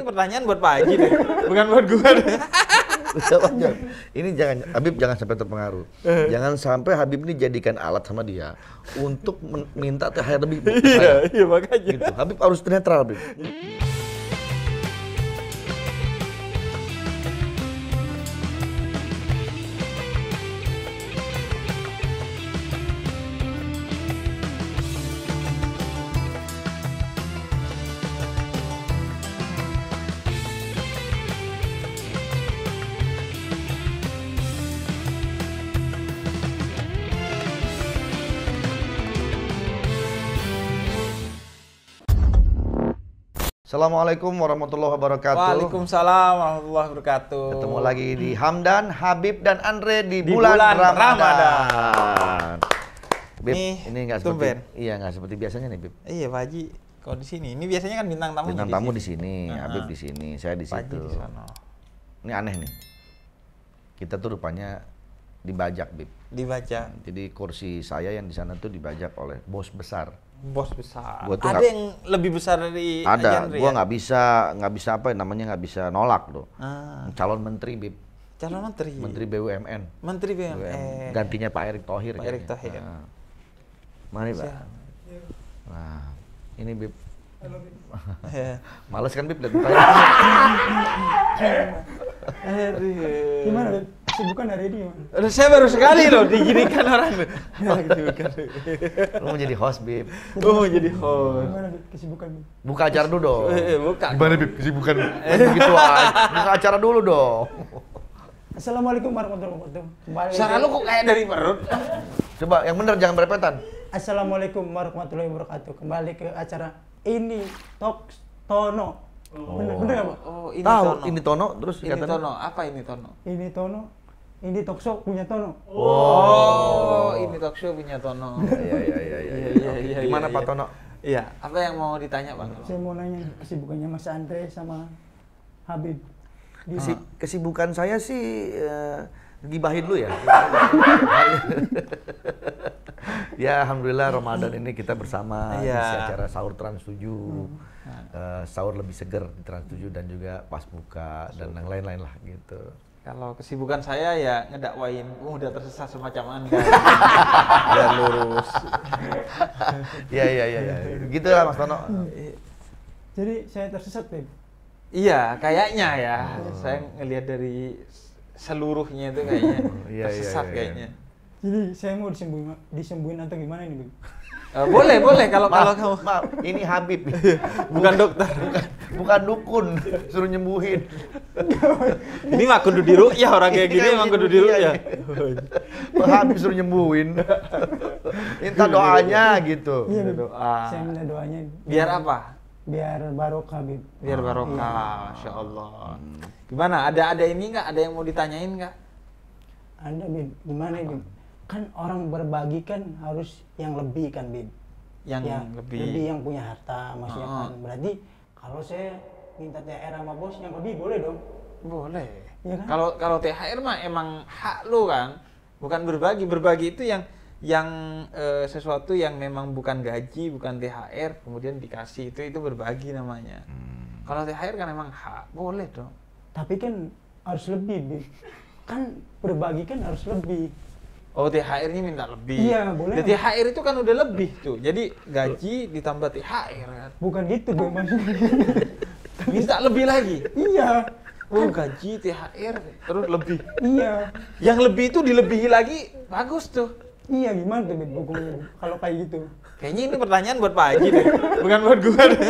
pertanyaan buat Pak Haji deh, bukan buat gua deh. Ini Habib jangan sampai terpengaruh. Jangan sampai Habib ini jadikan alat sama dia untuk minta THR lebih. Iya makanya. Gitu. Habib harus netral, Habib. Assalamualaikum warahmatullahi wabarakatuh. Waalaikumsalam warahmatullahi wabarakatuh. Ketemu lagi di Hamdan, Habib dan Andre di bulan Ramadan. Bib, ini nggak seperti nggak seperti biasanya nih, Bib. Iya, Pak Haji. Kalau di sini, ini biasanya kan bintang tamu. Bintang tamu di sini, Habib di sini, saya di situ. Ini aneh nih. Kita tuh rupanya dibajak, Bib. Dibajak. Jadi kursi saya yang di sana tuh dibajak oleh bos besar. Bos besar. Ada yang lebih besar dari ada. Gua nggak bisa apa namanya, nggak bisa nolak loh. Calon menteri, Bib. Calon menteri. Menteri BUMN. Menteri BUMN. Gantinya Pak Erick Thohir. Pak Erick Thohir. Nah. Mari, Pak. Nah, ini Bib. Males kan, Bib, lihat mukanya. Gimana, Bib? Kesibukan hari ini gimana? Saya baru sekali loh diginikan orang. Lu mau jadi host, Bib. Mau jadi host. Gimana, Bib? Kesibukan, Bib? Buka acara dulu dong. Buka. Gimana, Bib? Kesibukan begitu aja. Buka acara dulu dong. Assalamualaikum warahmatullahi wabarakatuh. Kembali. Suara lu kok kayak dari perut? Coba yang bener, jangan berepetan. Assalamualaikum warahmatullahi wabarakatuh. Kembali ke acara ini Talk Tono. Bener nggak, Pak? Oh, ini tahu, Tono. ini Tono, terus ini Tono. Apa ini Tono? Ini Tono. Ini talk show punya Tono. Oh, ini talk show punya Tono. Iya. Gimana Pak Tono? Iya, apa yang mau ditanya, Bang? Saya mau nanya kesibukannya Mas Andre sama Habib. Kesibukan saya sih gibahin lu ya. Ya, alhamdulillah Ramadan ini kita bersama di acara sahur Trans 7. Sahur lebih seger di Trans 7 dan juga pas buka dan yang lain-lain lah gitu. Kalau kesibukan saya ya ngedakwain udah tersesat semacam Anda. Biar lurus. Iya. Gitu lah Mas Tono. Jadi saya tersesat, Beb. Iya, kayaknya ya. Saya ngelihat dari seluruhnya itu kayaknya tersesat kayaknya. Jadi saya mau disembuhin atau gimana ini, Beb? Boleh kalau kamu. Maaf, ini Habib. Bukan dokter. Bukan dukun, suruh nyembuhin. Ini mah kudu diruqyah, orang kayak gini emang kudu diruqyah. Habib suruh nyembuhin. Minta doanya gitu. Iya, doa. Saya minta doanya. Biar apa? Biar barokah, Beb. Biar barokah, Masya Allah. Gimana? Ada ini nggak? Ada yang mau ditanyain nggak? Ada, Beb. Gimana, Beb? Kan orang berbagi kan harus yang lebih kan, Bib. Yang lebih yang punya harta maksudnya kan. Berarti kalau saya minta THR sama bos yang lebih boleh dong? Boleh. Ya kan? Kalau THR mah emang hak lu kan. Bukan berbagi. Berbagi itu yang sesuatu yang memang bukan gaji, bukan THR kemudian dikasih, itu berbagi namanya. Kalau THR kan emang hak, boleh dong. Tapi kan harus lebih, Bib. Kan berbagi kan harus lebih. Oh, THR-nya minta lebih. Iya, boleh. Jadi THR itu kan udah lebih tuh. Jadi gaji ditambah THR kan. Bukan gitu, Beb, maksudnya. Minta lebih lagi. Iya. Oh, gaji, THR, terus lebih. Iya. Yang lebih itu dilebihi lagi, bagus tuh. Iya, gimana tuh, Beb, kalau kayak gitu? Kayaknya ini pertanyaan buat Pak Haji deh, bukan buat gua deh.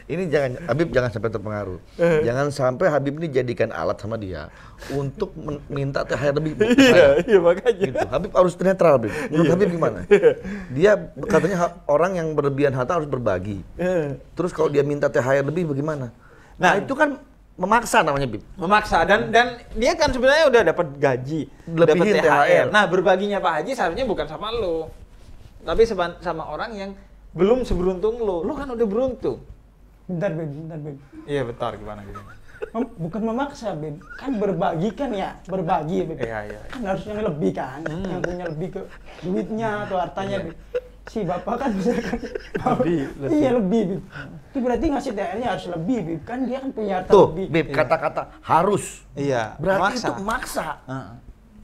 Ini Habib jangan sampai terpengaruh. Jangan sampai Habib ini jadikan alat sama dia untuk minta THR lebih. Iya makanya. Gitu. Habib harus netral, Habib. Menurut Habib gimana? Dia katanya orang yang berlebihan harta harus berbagi. Terus kalau dia minta THR lebih bagaimana? Nah, itu kan memaksa namanya, Bib. Memaksa dan dia kan sebenarnya udah dapat gaji, dapat THR. Nah, berbaginya Pak Haji seharusnya bukan sama lo, tapi sama orang yang belum seberuntung lo. Lo kan udah beruntung. Bentar, Beb. Iya, bentar gimana? Bukan memaksa, Beb. Kan berbagi kan ya, berbagi ya, Beb. Iya. Kan harus yang lebih kan, yang punya lebih ke duitnya atau hartanya, Beb. si bapak kan misalkan Lebih. iya lebih Bib. Itu berarti ngasih THR-nya harus lebih Bib. Kan dia kan punya harta Tuh, lebih. Bib, kata-kata harus. Iya. Berarti maksa. itu maksa. Heeh.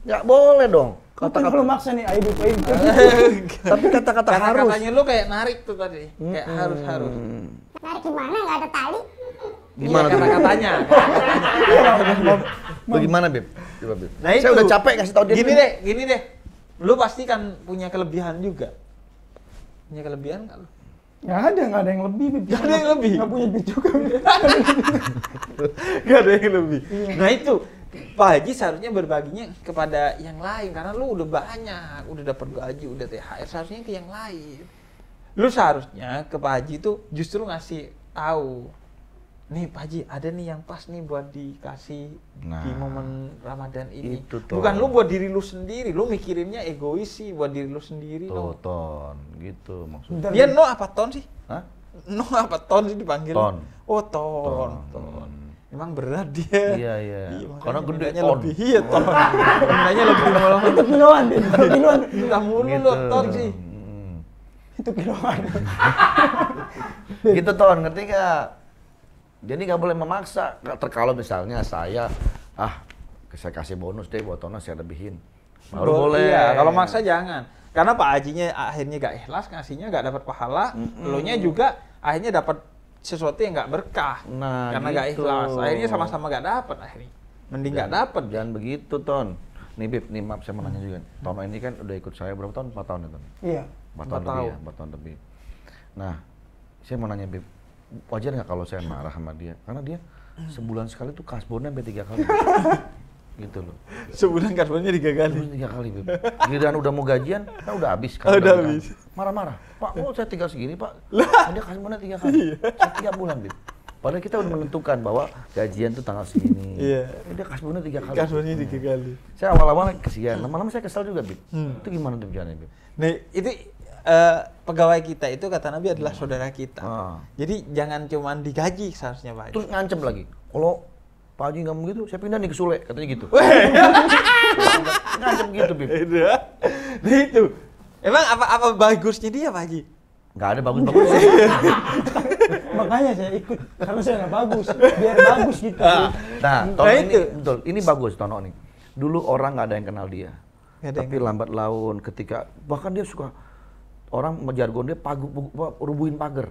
Nggak boleh dong. Bukan Kata-kata kalau maksa nih, ayo Bib, ayo Bib. tapi kata-kata harus. Kata-katanya lu kayak narik tuh tadi. Kayak harus. Narik gimana? Nggak ada tali. Gimana Iya, tuh? Bib? kata-katanya. Bagaimana, Bib? Coba, Bib. Nah, Saya itu. udah capek kasih tahu dia. Gini deh. Lu pasti kan punya kelebihan juga. Punya kelebihan nggak lu? Nggak ada yang lebih Bib. Nggak ada yang lebih? Nggak punya duit juga Bib. Gak ada yang lebih. Nah itu Pak Haji seharusnya berbaginya kepada yang lain karena lu udah banyak, udah dapat gaji, udah THR, seharusnya ke yang lain. Lu seharusnya ke Pak Haji itu justru ngasih tahu, nih Pak Haji ada nih yang pas nih buat dikasih Nah, di momen Ramadan ini. itu tuh. Bukan lu buat diri lu sendiri, lu mikirinnya egois sih buat diri lu sendiri. Tuh, No. Ton, gitu maksudnya. Bentar, Dia Bib. no apa ton sih? Hah? No apa ton sih dipanggil? Ton. Oh ton. Emang berat dia. Iya, iya. makanya Karena gede mintanya ton. lebih. Iya ton. Mintanya lebih malah. Itu kiloan Bib. Itu kiloan. Minta mulu Gitu. lo ton sih. Itu kiloan. Gitu, Ton, ngerti nggak? Jadi nggak boleh memaksa. Kalau misalnya saya, saya kasih bonus deh buat Tono, saya lebihin. Baru boleh. Iya, kalau maksa jangan. Karena Pak Hajinya akhirnya gak ikhlas, ngasihnya gak dapat pahala, elunya juga akhirnya dapat sesuatu yang gak berkah. Nah, karena gak gitu. ikhlas. Akhirnya sama-sama gak dapat akhirnya. Mending gak dapat. Jangan begitu, Ton. Nih, Bib, nih maaf saya mau nanya juga. Tono ini kan udah ikut saya berapa tahun? 4 tahun ya, Ton? Iya. 4 tahun 4 lebih tahun. ya, 4 tahun lebih. Nah, saya mau nanya, Bib, wajar nggak kalau saya marah sama dia? Karena dia sebulan sekali tuh kasbonnya sampai 3 kali. Gitu loh. Sebulan karbonnya 3 kali. Sebulan 3 kali, Bib. Giliran udah mau gajian, kan udah habis. Oh, udah habis. Marah-marah. Pak, saya tinggal segini, Pak. Dia kasbonnya 3 kali. Saya 3 bulan, Bib. Padahal kita udah menentukan bahwa gajian tuh tanggal segini. Iya. Dia kasbonnya 3 kali. Karbonnya 3 kali. Saya awal-awal kesian, lama-lama saya kesal juga, Bib. Itu gimana tuh jalannya, Bib? Nah, itu pegawai kita itu kata Nabi adalah saudara kita. Jadi jangan cuman digaji seharusnya Pak Haji. Terus ngancem lagi. Kalau Pak Haji nggak begitu, saya pindah nih ke Sule, katanya gitu. Ngancem gitu, Bib. Nah itu. Emang apa bagusnya dia Pak Haji? Nggak ada bagus-bagus. Makanya saya ikut karena saya nggak bagus, biar bagus gitu. Nah, Tono Nah, ini itu. betul. Ini bagus Tono nih. Dulu orang nggak ada yang kenal dia. Nggak ada Tapi lambat laun ketika bahkan dia suka orang jargon dia rubuhin pagar.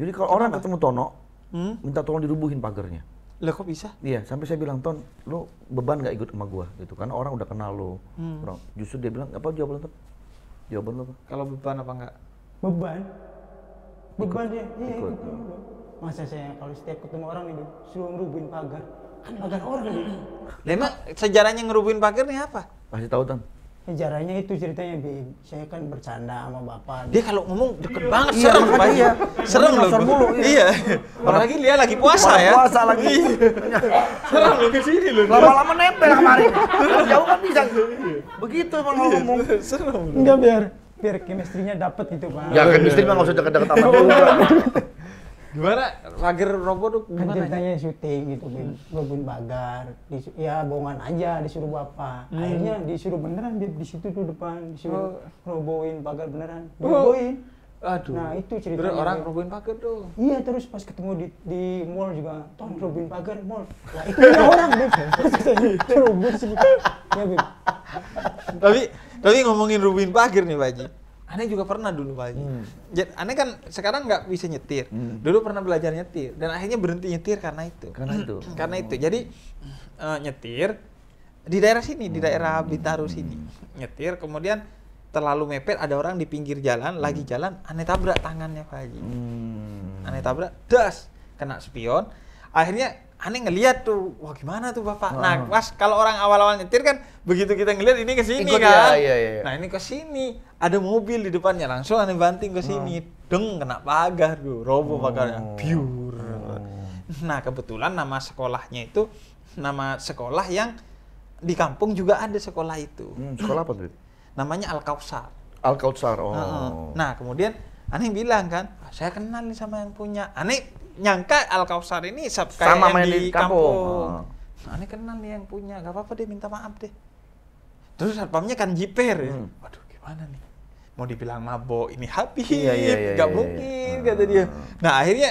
Jadi kalau orang ketemu Tono, minta tolong dirubuhin pagarnya. Lah kok bisa? Iya, sampai saya bilang, Ton, lu beban nggak ikut sama gua gitu, karena orang udah kenal lu. Justru dia bilang, apa jawaban lu, Ton? Jawaban lu apa? Kalau beban apa enggak? Beban dia, iya ikut. ikut. Masa saya kalau setiap ketemu orang nih Bib, suruh ngerubuhin pagar, kan pagar orang nih. Lah emang sejarahnya ngerubuhin pagar nih apa? Kasih tahu, Ton. Sejarahnya itu ceritanya Bib, saya kan bercanda sama bapak. Dia kalau ngomong deket banget, Iya, serem makanya Pak Haji. iya. Serem loh. Nyasar mulu, iya. Iya. Apalagi dia lagi puasa Malah ya. puasa lagi. Serem loh ke sini loh. Lama-lama nempel kemarin. Jauh kan bisa. Begitu emang kalau ngomong. Serem. Enggak biar chemistry-nya dapet gitu Pak. Ya kan istri mah nggak usah deket-deket sama juga. Gimana? Pagar roboh tuh Kan gimana? ceritanya syuting gitu Bib, ngerubuhin pagar, ya bohongan aja disuruh bapak. Akhirnya disuruh beneran Bib, di situ tuh depan disuruh robohin pagar beneran. Robohin. Aduh. Nah, itu ceritanya. Bener orang Bib. robohin pagar tuh. Iya, terus pas ketemu di mall juga, Ton robohin pagar mall. Lah itu punya orang Bib. Robot sih. Ya Bib. Tapi ngomongin robohin pagar nih Pak Haji. Aneh juga pernah dulu Pak Haji. Aneh kan sekarang nggak bisa nyetir. Dulu pernah belajar nyetir dan akhirnya berhenti nyetir karena itu. Karena itu. Jadi nyetir di daerah sini, di daerah Bintaro sini. Nyetir kemudian terlalu mepet, ada orang di pinggir jalan, lagi jalan, aneh tabrak tangannya Pak Haji. Aneh tabrak, das, kena spion. Akhirnya aneh ngeliat tuh, wah gimana tuh Bapak? Nah, pas kalau orang awal-awal nyetir kan, begitu kita ngeliat ini ke sini Ikut kan. ya, iya. Nah, ini ke sini, ada mobil di depannya, langsung aneh banting ke sini. Deng, kena pagar tuh, roboh pagarnya. Biur. Nah, kebetulan nama sekolahnya itu nama sekolah yang di kampung juga ada sekolah itu. Sekolah apa tuh? Namanya Al-Kautsar. Al-Kautsar. Oh. Nah, kemudian aneh bilang kan, saya kenal nih sama yang punya. Aneh nyangka Al-Kautsar ini kayak Sama yang main di di kampung. kampung. Nah, aneh kenal nih yang punya, gak apa-apa deh minta maaf deh. Terus satpamnya kan jiper ya. Waduh gimana nih? mau dibilang mabok ini Habib, Iya, nggak iya, mungkin iya. kata dia. Nah akhirnya,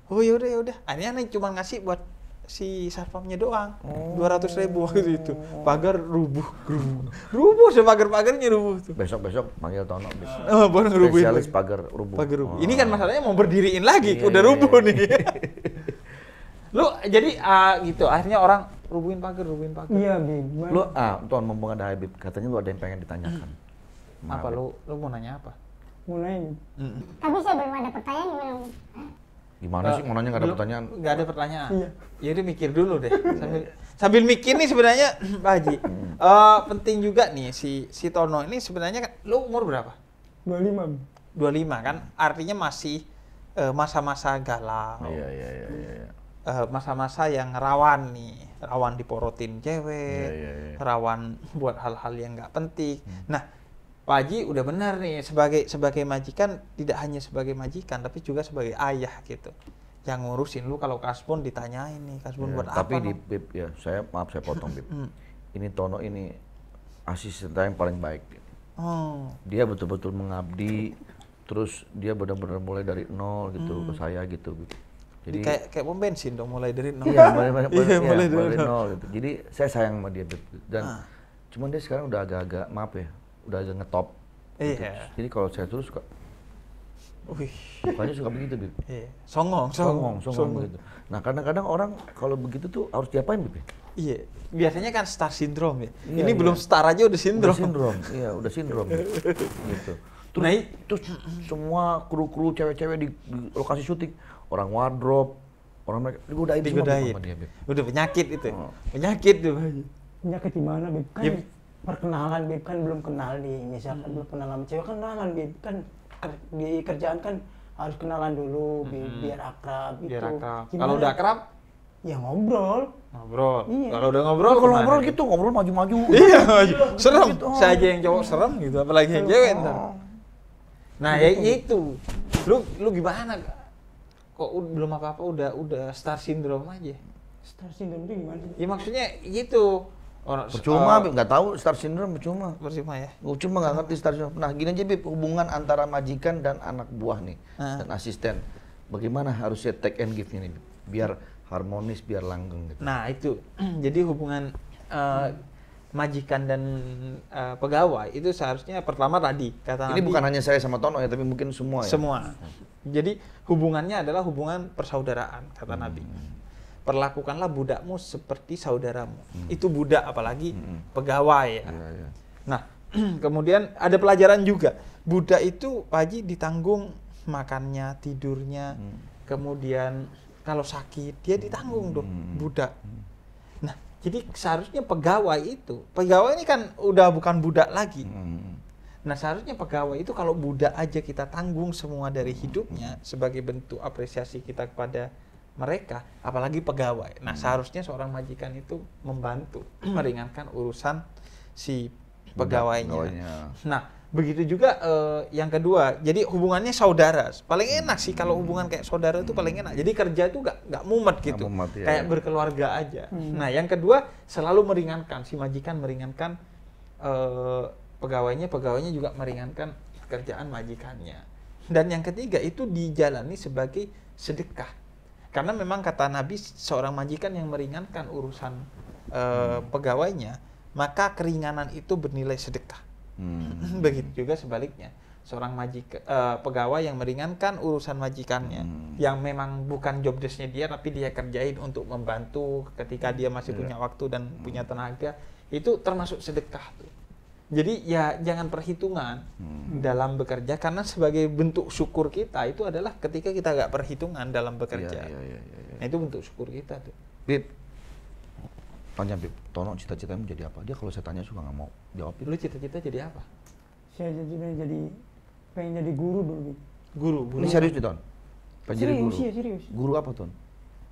oh yaudah, akhirnya Neng cuma ngasih buat si satpamnya doang, 200.000 waktu itu. Pagar rubuh, sepagar-pagarnya rubuh tuh. Besok panggil Tono. Baru ngerubuhin Spesialis lagi. pagar rubuh. Pagar rubuh. Oh. Ini kan masalahnya mau berdiriin lagi, Iya, udah iya, rubuh iya. nih. Lu jadi gitu, akhirnya orang rubuhin pagar. Iya, Bib. Lu Ton mumpung ada Habib, katanya lu ada yang pengen ditanyakan. sama Apa Habib. lu mau nanya apa? Mulai. Tapi saya belum ada pertanyaan gimana? Gimana sih mau nanya nggak ada pertanyaan? Nggak ada pertanyaan. Iya. Ya udah mikir dulu deh. Sambil mikir nih sebenarnya Pak Haji. Penting juga nih si Tono ini sebenarnya kan lu umur berapa? 25. Bib. 25 kan artinya masih masa-masa galau. Iya. Masa-masa yang rawan nih, rawan diporotin cewek, Iya. rawan buat hal-hal yang nggak penting. Nah, Pak Haji udah benar nih sebagai majikan, tidak hanya sebagai majikan tapi juga sebagai ayah gitu. Yang ngurusin lu kalau kasbon ditanyain nih, kasbon buat apa? Tapi di Nom? Bib ya, saya potong Bib. Ini Tono ini asisten yang paling baik. Oh, Dia betul-betul mengabdi, terus dia benar-benar mulai dari nol gitu ke saya gitu. Bib. Jadi kayak pom bensin dong mulai dari nol. iya, mulai mulai dari dari nol gitu. Jadi saya sayang sama dia Bib. Dan cuman dia sekarang udah agak-agak maaf ya, udah agak ngetop. Gitu. Iya. Jadi kalau saya terus suka Wih, mukanya suka begitu Bib. iya. Songong Songong gitu. Nah kadang-kadang orang kalau begitu tuh harus diapain Bib? Iya, biasanya kan star syndrome ya. Iya, Ini iya. belum star aja udah Udah syndrome. iya udah sindrom gitu. Terus, Nah, terus semua kru-kru cewek-cewek di lokasi syuting, orang wardrobe, orang mereka digodain semua Bib, digodain. sama dia Bib. Udah penyakit itu. Oh. Penyakit tuh. Pak Haji. Penyakit di mana, Bib? Kan Ya. perkenalan, Bib, kan belum kenal nih. Misalkan belum kenal sama cewek, kan kenalan, Bib. Kan di kerjaan kan harus kenalan dulu, Bib, biar akrab gitu. Biar akrab. Gimana? Kalau udah akrab, Ya ngobrol. ngobrol. Iya. Kalau udah ngobrol, Kalau gimana? ngobrol gitu, ngobrol maju-maju. Iya, serem. Gitu. Saya aja yang cowok serem gitu, apalagi yang cewek ntar. Nah, ya itu. Lu gimana? Kok belum apa-apa udah star syndrome aja? Star syndrome itu gimana? Ya maksudnya gitu. Orang Percuma Bib, nggak tahu star syndrome percuma. percuma ya. Cuma nggak ngerti star syndrome. Nah gini aja Bib, hubungan antara majikan dan anak buah nih, dan asisten. Bagaimana harusnya take and give-nya nih Bib? Biar harmonis, biar langgeng gitu. Nah, itu. Jadi hubungan majikan dan pegawai itu seharusnya pertama tadi kata Ini Nabi, bukan hanya saya sama Tono ya, tapi mungkin semua ya. semua. Jadi hubungannya adalah hubungan persaudaraan kata Nabi. Perlakukanlah budakmu seperti saudaramu. Itu budak apalagi pegawai ya. Iya. Nah, kemudian ada pelajaran juga. Budak itu Pak Haji ditanggung makannya, tidurnya. Kemudian kalau sakit dia ditanggung dong budak. Nah, jadi seharusnya pegawai ini kan udah bukan budak lagi. Nah, seharusnya pegawai itu kalau budak aja kita tanggung semua dari hidupnya sebagai bentuk apresiasi kita kepada mereka, apalagi pegawai. Nah, seharusnya seorang majikan itu membantu meringankan urusan si pegawainya. Nah, begitu juga yang kedua. Jadi hubungannya saudara. Paling enak sih kalau hubungan kayak saudara itu paling enak. Jadi kerja itu nggak mumet gitu. mumet, ya. Kayak berkeluarga aja. Nah, yang kedua selalu meringankan, si majikan meringankan pegawainya juga meringankan pekerjaan majikannya. Dan yang ketiga itu dijalani sebagai sedekah. Karena memang kata Nabi seorang majikan yang meringankan urusan pegawainya, maka keringanan itu bernilai sedekah. Begitu juga sebaliknya, seorang pegawai yang meringankan urusan majikannya, yang memang bukan job desk-nya dia tapi dia kerjain untuk membantu ketika dia masih punya waktu dan punya tenaga, itu termasuk sedekah tuh. Jadi ya jangan perhitungan dalam bekerja, karena sebagai bentuk syukur kita itu adalah ketika kita nggak perhitungan dalam bekerja. Iya. Nah, itu bentuk syukur kita tuh. Bib, tanya Bib, Tono cita-citamu jadi apa? Dia kalau saya tanya suka nggak mau jawab. Bib. Lu cita-cita jadi apa? Saya pengen jadi guru dulu, Bib. Guru. Ini serius nih Ton? Pengen jadi Serius, guru? iya, serius. Guru apa Ton?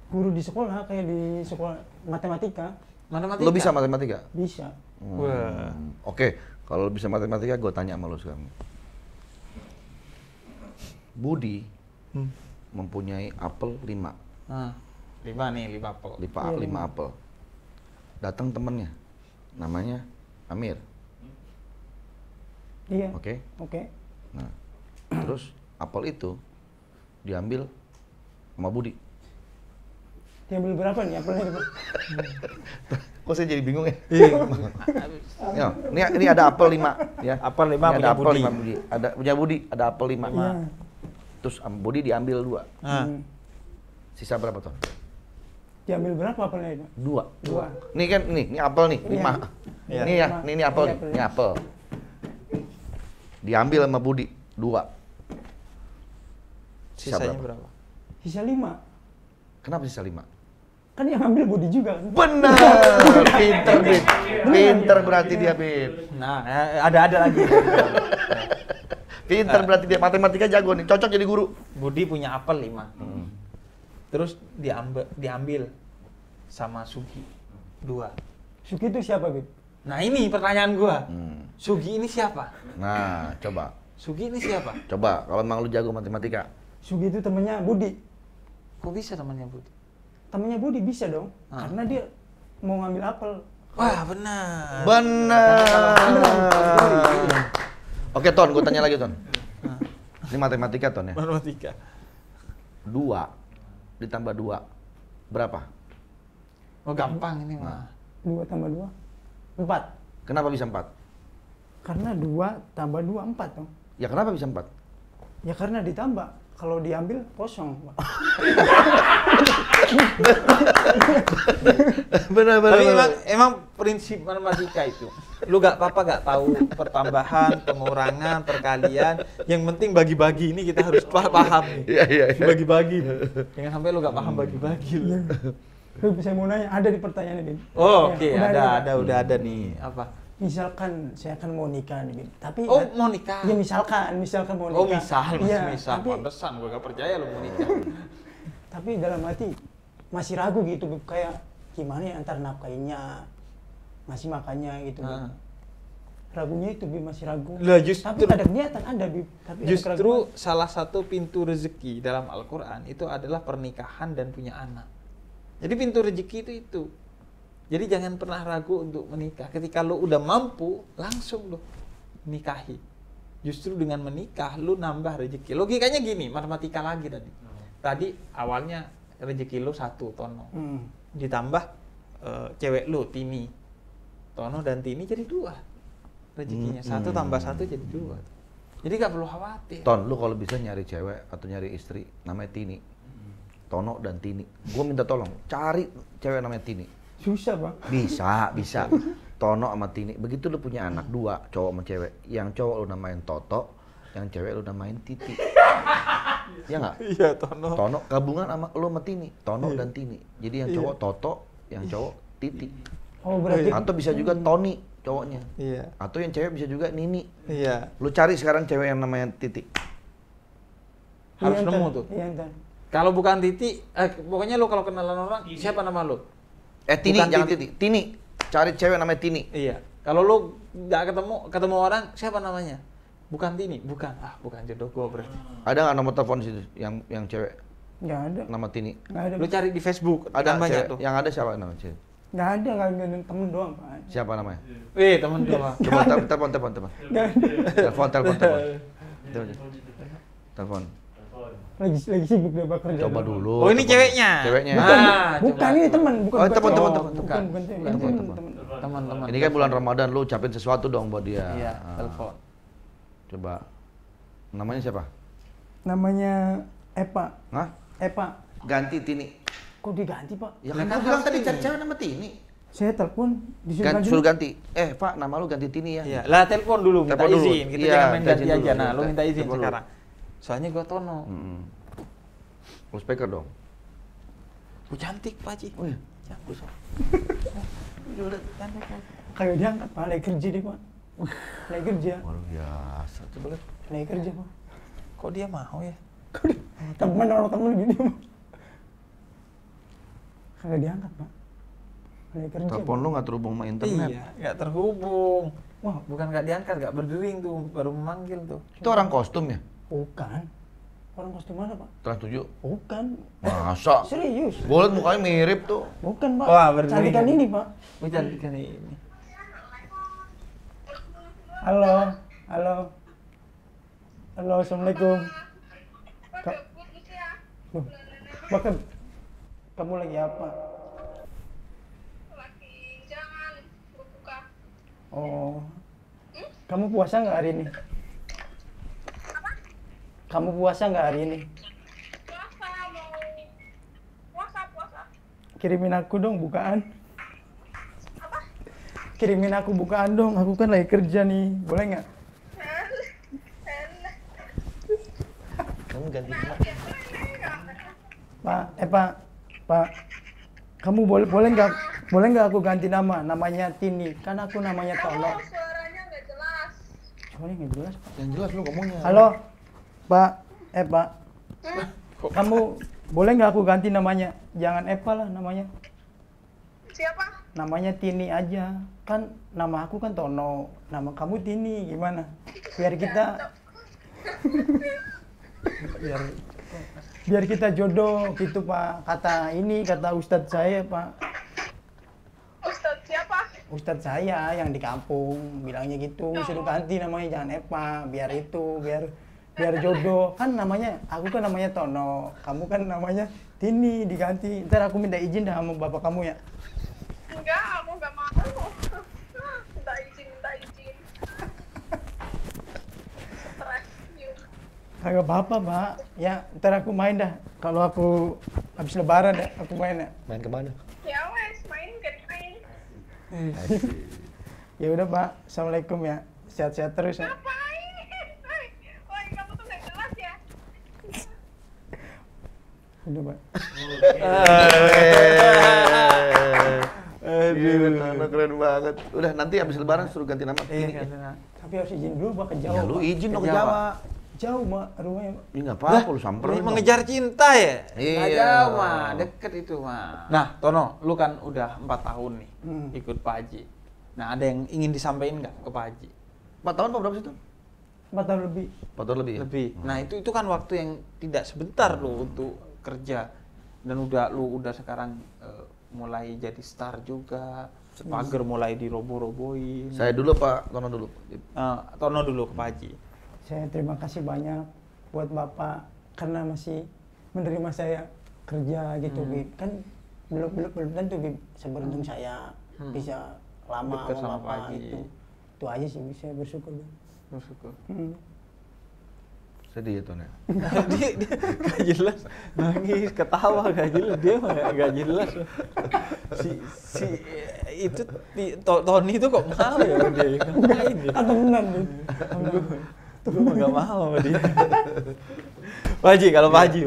Guru di sekolah, kayak di sekolah matematika. Matematika. Lo bisa matematika? Bisa. Wah. Oke, kalau bisa matematika gue tanya sama lo sekarang. Budi mempunyai apel 5. Nah, 5 apel. 5 apel. Datang temennya, namanya Amir. Iya. Oke. Oke. Nah, terus apel itu diambil sama Budi. Diambil berapa nih apelnya? Kok saya jadi bingung ya? Iya. Ya, ini ada apel 5 ya. Apel 5 Ini ada punya apel Budi. 5 Budi. Ada punya Budi, ada apel 5. Iya. Terus sama Budi diambil 2. Ah. Sisa berapa tuh? Diambil berapa apelnya itu? 2. 2. Nih kan ini apel nih, 5. Iya. Ini ya, Lima. ini apel Ini nih, apel. ini apel. Diambil sama Budi 2. Sisa Sisanya berapa? berapa? Sisa 5. Kenapa sisa 5? Kan yang ambil Budi juga kan? Benar, pinter Bit. Pinter berarti dia Bit. Nah, ada lagi. Pinter berarti dia, matematika jago nih, cocok jadi guru. Budi punya apel 5. Terus diambil sama Sugi 2. Suki itu siapa, Bib? Nah, ini pertanyaan gua. Sugi ini siapa? Nah, coba. Sugi ini siapa? Coba, kalau emang lu jago matematika. Sugi itu temennya Budi. Kok bisa temannya Budi? Temennya Budi bisa dong, karena dia mau ngambil apel. Wah, benar. Benar. Oke, Ton, gue tanya lagi, Ton. Ini matematika, Ton ya. Matematika. 2 ditambah 2 berapa? Oh, gampang ini mah. 2 tambah 2, 4. Kenapa bisa 4? Karena 2 tambah 2, 4 dong. Ya kenapa bisa 4? Ya karena ditambah. Kalau diambil, kosong, Pak. Benar. Tapi emang prinsip matematika itu. Lu gak apa-apa gak tahu pertambahan, pengurangan, perkalian. Yang penting bagi-bagi ini kita harus paham nih. Iya. Bagi-bagi. Jangan sampai lu gak paham bagi-bagi lu. Bib, saya mau nanya, ada di pertanyaan ini. Oh, Ya, oke, udah ada nih. Apa? Misalkan saya akan mau nikah nih, Bib. Tapi Oh, mau nikah. ya misalkan mau nikah. Oh, misal, Iya, misal. tapi, Pantesan gua gak percaya lu mau nikah. tapi dalam hati masih ragu gitu, Bib. Kayak gimana ya antar nafkahinnya, ngasih makannya gitu, Bib. Ah. Ragunya itu, Bib, masih ragu. Lah, justru- Tapi ada niatan, ada, Bib. Tapi ada keraguan. Justru salah satu pintu rezeki dalam Al-Quran itu adalah pernikahan dan punya anak. Jadi pintu rezeki itu. Jadi jangan pernah ragu untuk menikah. Ketika lu udah mampu, langsung lu nikahi. Justru dengan menikah, lu nambah rezeki. Logikanya gini, matematika lagi tadi. Tadi awalnya rezeki lu 1, Tono. Ditambah cewek lu, Tini. Tono dan Tini jadi 2 rezekinya. 1 tambah 1 jadi 2. Jadi gak perlu khawatir. Ton, lu kalau bisa nyari cewek atau nyari istri namanya Tini. Tono dan Tini. Gua minta tolong, cari cewek namanya Tini. Susah, Pak. Bisa. Tono sama Tini. Begitu lu punya anak 2, cowok sama cewek. Yang cowok lu namain Toto, yang cewek lu namain Titi. Ya nggak? Iya, Tono. Tono gabungan sama lu sama Tini. Tono dan Tini. Jadi yang cowok Toto, yang cowok Titi. Oh, berarti Atau bisa juga Tony cowoknya. Iya. Atau yang cewek bisa juga Nini. Iya. Lu cari sekarang cewek yang namanya Titi. Harus Iya, nemu Tan. tuh. Iya, Tan. Kalau bukan Titi, pokoknya lu kalau kenalan orang, siapa nama lu? Tini, Bukan jangan Titi. Titi. Tini. Cari cewek namanya Tini. Iya. Kalau lu nggak ketemu orang, siapa namanya? Bukan Tini, bukan. Ah, bukan jodoh gua berarti. Ada nggak nomor telepon di situ yang cewek Nggak ada. nama Tini? Nggak ada. Lu cari di Facebook, Ada kan banyak cewek. tuh. Yang ada siapa nama cewek? Nggak ada temen doang, Pak. Siapa namanya? Temen doang. Coba telepon. Nggak ada. Telepon. Lagi sibuk dia Pak kerja. Coba dulu. Oh, ini telepon. ceweknya. Ceweknya. Bukan ini teman, bukan. Oh, bukan teman, cowok. teman. Bukan cewek. Ini Teman. Teman-teman. Ini kan bulan Ramadan, lu ucapin sesuatu dong buat dia. Iya, Ah. telepon. Coba. Namanya siapa? Namanya Epa. Hah? Epa. Ganti Tini. Kok diganti, Pak? Ya Lah, kan kan gua bilang harus tadi Tini. cari cewek nama Tini. Saya telepon disuruh Suruh ganti. Pak, nama lu ganti Tini ya. Iya, lah telepon dulu, minta Telepon dulu. izin. Kita Iya, jangan main minta ganti izin aja. dulu. Nah, lu minta izin Telepon dulu. sekarang. Soalnya gua Tono. Lu speaker dong. Oh, cantik, Pak Haji. Oh iya. Cantik. Kayak diangkat, Pak. Lagi kerja deh, Pak. Lagi kerja. Luar biasa. Coba lihat. Lagi kerja, Pak. Kok dia mau ya? Temen orang temen gini, Pak. Kagak diangkat, Pak. Lagi kerja. Telepon Pak. lu nggak terhubung sama internet. Iya, nggak terhubung. Wah, Bukan nggak diangkat, nggak berdering tuh, baru memanggil tuh. Itu orang kostum ya? bukan. Orang kostum mana, Pak? Trans 7. Bukan. Masa? Serius. Gue liat mukanya mirip tuh. Bukan, Pak. Wah, berdering. Cantikan ini, Pak. Oh, cantik kan ini. Halo. Halo. Halo, assalamualaikum. Loh, bahkan kamu lagi apa? Lagi jangan berbuka. Oh, kamu puasa nggak hari ini? Kamu puasa nggak hari ini? Puasa mau puasa. Kirimin aku dong bukaan. Apa? Kirimin aku bukaan dong. Aku kan lagi kerja nih. Boleh nggak? Kamu ganti nama. Pak. Kamu boleh nggak aku ganti nama? Namanya Tini. Kan aku namanya Tono. Suaranya nggak jelas. Suaranya nggak jelas. Yang jelas lu ngomongnya. Halo, Pak. Pak. Kamu boleh nggak aku ganti namanya? Jangan Eva lah namanya. Siapa? Namanya Tini aja. Kan nama aku kan Tono. Nama kamu Tini. Gimana? Biar kita biar kita jodoh gitu Pak. Kata Ustadz saya Pak. Ustadz siapa? Ustadz saya yang di kampung bilangnya gitu. Suruh ganti namanya jangan Eva. Biar jodoh. Kan namanya aku kan namanya Tono. Kamu kan namanya Tini diganti. Ntar aku minta izin dah sama bapak kamu ya. Enggak, aku nggak mau. Minta izin. Stres. Yuk. Kagak apa-apa, Pak. Ya, ntar aku main dah. Kalau aku habis lebaran ya, aku main ya. Main kemana? Ya wes, main. Ya udah, Pak. Assalamualaikum ya. Sehat-sehat terus ya. Ngapain? Woi, kamu tuh nggak jelas ya. Udah, Pak. Aduh, Tono keren banget. Udah nanti habis lebaran suruh ganti nama. Iya, Ini. Tapi harus izin dulu, Pak, ke Jawa. Ya lu Pak. izin dong Ke ke Jawa. Jawa. Jauh, Mak, rumahnya. Ini enggak apa-apa lu samperin. dong. mengejar cinta ya? Iya. Nggak jauh mah, deket itu mah. Nah, Tono, lu kan udah 4 tahun nih ikut Pak Haji. Nah, ada yang ingin disampaikan nggak ke Pak Haji? 4 tahun apa berapa sih itu? 4 tahun lebih. 4 tahun lebih ya? Lebih. Nah, itu kan waktu yang tidak sebentar lo untuk kerja. Dan lu udah sekarang mulai jadi star juga. Pagar mulai diroboh-robohin. Saya dulu Pak Tono dulu. Tono dulu ke Pak Haji. Saya terima kasih banyak buat Bapak karena masih menerima saya kerja gitu, Bib. Kan belum tentu Bib seberuntung saya bisa lama Dekat sama sama Pak Bapak Haji. gitu. Itu aja sih saya bersyukur, Bib. Bersyukur. Sedih ya Tono. dia gak jelas nangis ketawa gak jelas, dia mah gak jelas. Tony itu kok mau ya dia, ngapain dia? Temenan, Bib. Gue mah gak mau sama dia. Pak Haji, kalau Pak Haji,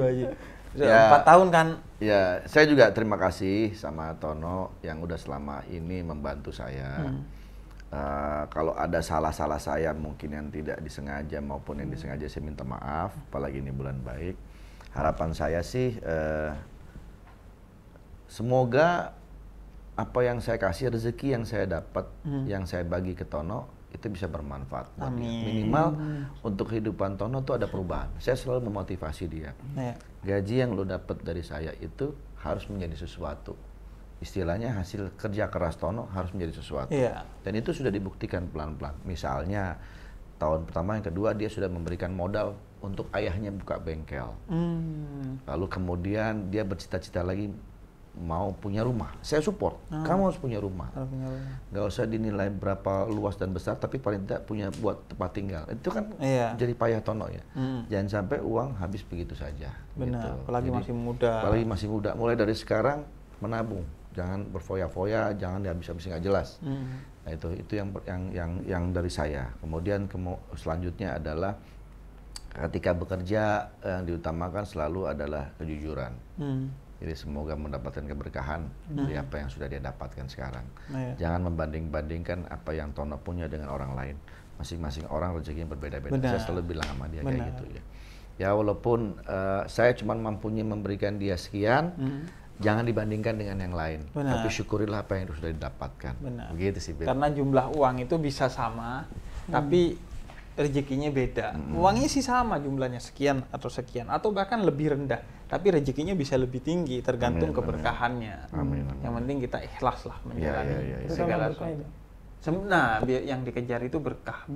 Ya. 4 tahun kan. Ya, saya juga terima kasih sama Tono yang udah selama ini membantu saya. Kalau ada salah-salah saya mungkin yang tidak disengaja maupun yang disengaja, saya minta maaf. Apalagi ini bulan baik. Harapan saya sih semoga apa yang saya kasih, rezeki yang saya dapat, yang saya bagi ke Tono itu bisa bermanfaat. buat dia. Amin. Minimal untuk kehidupan Tono tuh ada perubahan. Saya selalu memotivasi dia. Ya. Gaji yang lo dapat dari saya itu harus menjadi sesuatu. Istilahnya hasil kerja keras Tono harus menjadi sesuatu. Iya. Dan itu sudah dibuktikan pelan-pelan. Misalnya tahun pertama yang kedua dia sudah memberikan modal untuk ayahnya buka bengkel. Lalu kemudian dia bercita-cita lagi mau punya rumah. Saya support. Kamu harus punya rumah. Gak usah dinilai berapa luas dan besar, tapi paling tidak punya buat tempat tinggal. Itu kan Iya. jadi payah Tono ya. Jangan sampai uang habis begitu saja. Benar, gitu. apalagi Jadi, masih muda. Apalagi masih muda. Mulai dari sekarang menabung. Jangan berfoya-foya, jangan dihabis-habis nggak jelas. Nah itu yang dari saya. Kemudian selanjutnya adalah ketika bekerja yang diutamakan selalu adalah kejujuran. Jadi semoga mendapatkan keberkahan dari apa yang sudah dia dapatkan sekarang. Iya. Jangan membanding-bandingkan apa yang Tono punya dengan orang lain. Masing-masing orang rezekinya berbeda-beda. Benar. Saya selalu bilang sama dia Benar. kayak gitu ya. Ya walaupun saya cuma mampunya memberikan dia sekian, jangan dibandingkan dengan yang lain. Benar. Tapi syukurilah apa yang sudah didapatkan. Benar. Begitu sih, Beb. Karena jumlah uang itu bisa sama, tapi rezekinya beda. Uangnya sih sama jumlahnya sekian atau bahkan lebih rendah, tapi rezekinya bisa lebih tinggi tergantung Amin, keberkahannya. amin. Yang penting kita ikhlas lah menjalani Iya, iya, iya. Itu segala sama berkah sesuatu. itu. Nah, yang dikejar itu berkah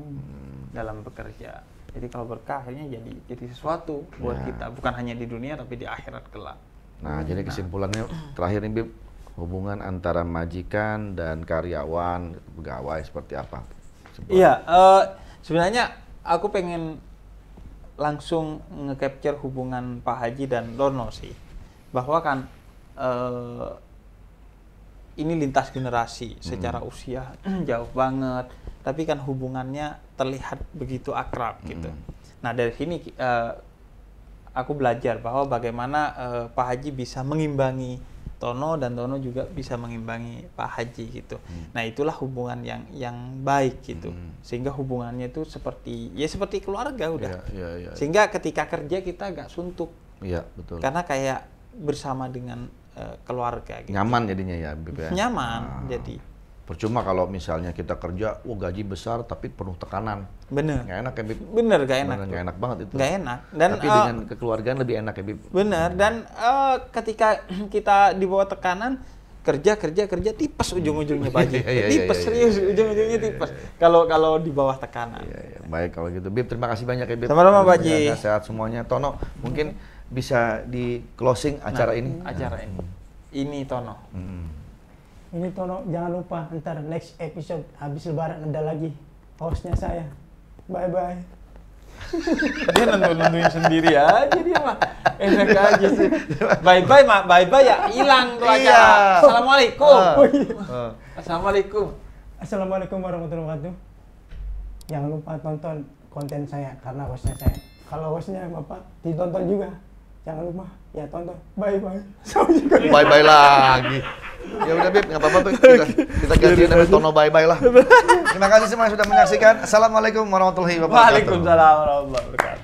dalam bekerja. Jadi kalau berkah akhirnya jadi sesuatu buat Ya. kita, bukan hanya di dunia tapi di akhirat kelak. Nah, jadi kesimpulannya terakhir nih Bib, hubungan antara majikan dan karyawan, pegawai seperti apa? Iya, sebenarnya aku pengen langsung nge-capture hubungan Pak Haji dan Dono sih. Bahwa kan ini lintas generasi secara usia jauh banget, tapi kan hubungannya terlihat begitu akrab gitu. Nah, dari sini aku belajar bahwa bagaimana Pak Haji bisa mengimbangi Tono dan Tono juga bisa mengimbangi Pak Haji gitu. Nah, itulah hubungan yang baik gitu. Sehingga hubungannya itu seperti keluarga udah. Iya. Sehingga ketika kerja kita agak suntuk. Iya, betul. Karena kayak bersama dengan keluarga gitu. Nyaman jadinya ya, Bib ya. Nyaman jadi. Percuma kalau misalnya kita kerja, gaji besar tapi penuh tekanan. Bener. Nggak enak ya, Bib? Bener, gak enak. Bener, nggak enak banget itu. Gak enak. Dan tapi dengan kekeluargaan lebih enak ya, Bib? bener. Dan ketika kita di bawah tekanan, kerja tipes ujung-ujungnya Pak Haji. Iya, Tipes, serius, ujung-ujungnya tipes. Kalau di bawah tekanan. Iya. Baik kalau gitu, Bib. Terima kasih banyak ya, Bib. Sama-sama, Pak Haji. Sehat semuanya. Tono, mungkin bisa di closing acara ini? Acara ini. Ini Tono. Ini Tono, jangan lupa ntar next episode habis lebaran ada lagi hostnya saya. Bye-bye. Dia nentuin sendiri aja dia mah. Enak aja sih. Bye-bye, Mak. Bye-bye ya hilang tuh Iya. acara. Assalamualaikum. Oh. Assalamualaikum. Assalamualaikum warahmatullahi wabarakatuh. Jangan lupa tonton konten saya karena hostnya saya. Kalau hostnya Bapak ditonton juga. Jangan lupa ya tonton. Bye-bye. Bye-bye lagi. Ya udah Bib, nggak apa-apa Bib. Kita ganti namanya Tono bye-bye lah. Terima kasih semua yang sudah menyaksikan. Assalamualaikum warahmatullahi wabarakatuh. Waalaikumsalam warahmatullahi wabarakatuh.